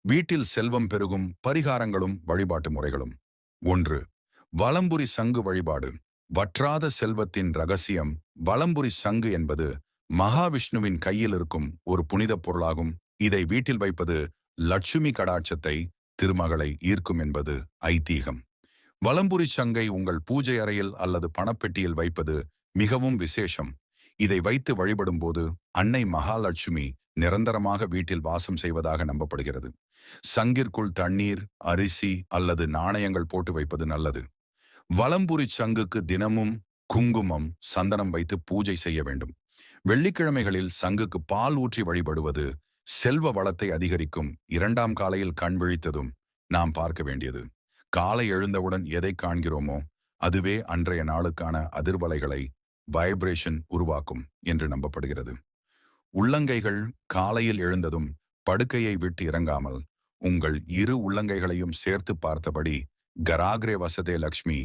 வீட்டில் செல்வம் பெருகும் பரிகாரங்களும் வழிபாட்டு முறைகளும். 1. வலம்புரி சங்கு வழிபாடு. வற்றாத செல்வத்தின் ரகசியம். வலம்புரி சங்கு என்பது மகாவிஷ்ணுவின் கையில் இருக்கும் ஒரு புனித பொருளாகும். இதை வீட்டில் வைப்பது லட்சுமி கடாட்சத்தை, திருமகளை ஈர்க்கும் என்பது ஐதீகம். வலம்புரி சங்கை உங்கள் பூஜை அறையில் அல்லது பணப்பெட்டியில் வைப்பது மிகவும் விசேஷம். இதை வைத்து வழிபடும்போது அன்னை மகாலட்சுமி நிரந்தரமாக வீட்டில் வாசம் செய்வதாக நம்பப்படுகிறது. சங்கிற்குள் தண்ணீர், அரிசி அல்லது நாணயங்கள் போட்டு வைப்பது நல்லது. வலம்புரி சங்குக்கு தினமும் குங்குமம், சந்தனம் வைத்து பூஜை செய்ய வேண்டும். வெள்ளிக்கிழமைகளில் சங்குக்கு பால் ஊற்றி வழிபடுவது செல்வ வளத்தை அதிகரிக்கும். 2ஆம் காலையில் கண் விழித்ததும் நாம் பார்க்க வேண்டியது. காலை எழுந்தவுடன் எதை காண்கிறோமோ அதுவே அன்றைய நாளுக்கான அதிர்வலைகளை வைப்ரேஷன் உருவாக்கும் என்று நம்பப்படுகிறது. உள்ளங்கைகள் காலையில் எழுந்ததும் படுக்கையை விட்டு இறங்காமல் உங்கள் இரு உள்ளங்கைகளையும் சேர்த்து பார்த்தபடி கராக்ரே வசதே லக்ஷ்மி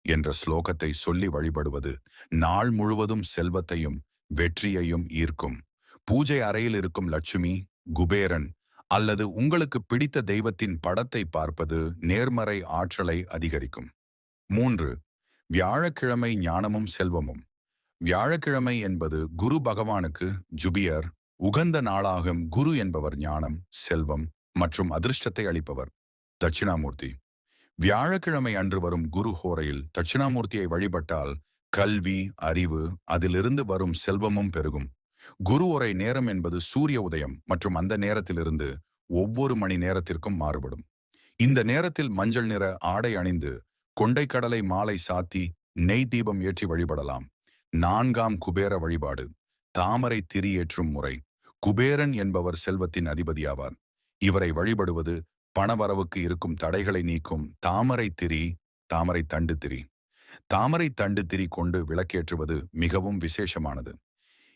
என்ற ஸ்லோகத்தை சொல்லி வழிபடுவது நாள் முழுவதும் செல்வத்தையும் வெற்றியையும் ஈர்க்கும். பூஜை அறையில் இருக்கும் லட்சுமி, குபேரன் அல்லது உங்களுக்கு பிடித்த தெய்வத்தின் படத்தை பார்ப்பது நேர்மறை ஆற்றலை அதிகரிக்கும். 3. வியாழக்கிழமை ஞானமும் செல்வமும். வியாழக்கிழமை என்பது குரு பகவானுக்கு ஜுபியர் உகந்த நாளாகும். குரு என்பவர் ஞானம், செல்வம் மற்றும் அதிர்ஷ்டத்தை அளிப்பவர். தட்சிணாமூர்த்தி. வியாழக்கிழமை அன்று வரும் குரு ஹோரையில் தட்சிணாமூர்த்தியை வழிபட்டால் கல்வி, அறிவு, அதிலிருந்து வரும் செல்வமும் பெருகும். குரு உரை நேரம் என்பது சூரிய உதயம் மற்றும் அந்த நேரத்திலிருந்து ஒவ்வொரு மணி நேரத்திற்கும் மாறுபடும். இந்த நேரத்தில் மஞ்சள் நிற ஆடை அணிந்து கொண்டைக்கடலை மாலை சாத்தி நெய் தீபம் ஏற்றி வழிபடலாம். 4ஆம் குபேர வழிபாடு. தாமரை திரி ஏற்றும் முறை. குபேரன் என்பவர் செல்வத்தின் அதிபதியாவார். இவரை வழிபடுவது பணவரவுக்கு இருக்கும் தடைகளை நீக்கும். தாமரை திரி, தாமரை தண்டு திரி. தாமரை தண்டு திரி கொண்டு விளக்கேற்றுவது மிகவும் விசேஷமானது.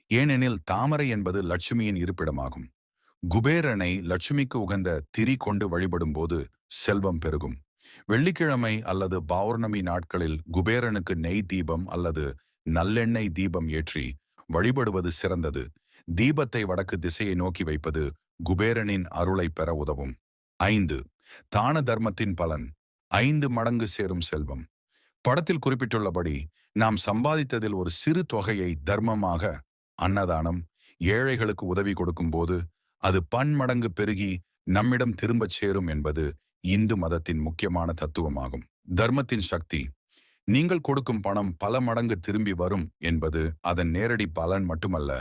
ஏனெனில் தாமரை என்பது லட்சுமியின் இருப்பிடமாகும். குபேரனை லட்சுமிக்கு உகந்த திரி கொண்டு வழிபடும் போது செல்வம் பெருகும். வெள்ளிக்கிழமை அல்லது பௌர்ணமி நாட்களில் குபேரனுக்கு நெய் தீபம் அல்லது நல்லெண்ணெய் தீபம் ஏற்றி வழிபடுவது சிறந்தது. தீபத்தை வடக்கு திசையை நோக்கி வைப்பது குபேரனின் அருளை பெற உதவும். 5. தான தர்மத்தின் பலன். 5 மடங்கு சேரும் செல்வம். படத்தில் குறிப்பிட்டுள்ளபடி நாம் சம்பாதித்ததில் ஒரு சிறு தொகையை தர்மமாக, அன்னதானம், ஏழைகளுக்கு உதவி கொடுக்கும் போது அது பன்மடங்கு பெருகி நம்மிடம் திரும்பச் சேரும் என்பது இந்து மதத்தின் முக்கியமான தத்துவமாகும். தர்மத்தின் சக்தி. நீங்கள் கொடுக்கும் பணம் பல மடங்கு திரும்பி வரும் என்பது அதன் நேரடி பலன் மட்டுமல்ல,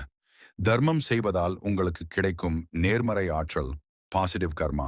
தர்மம் செய்வதால் உங்களுக்கு கிடைக்கும் நேர்மறை ஆற்றல், பாசிட்டிவ் கர்மா.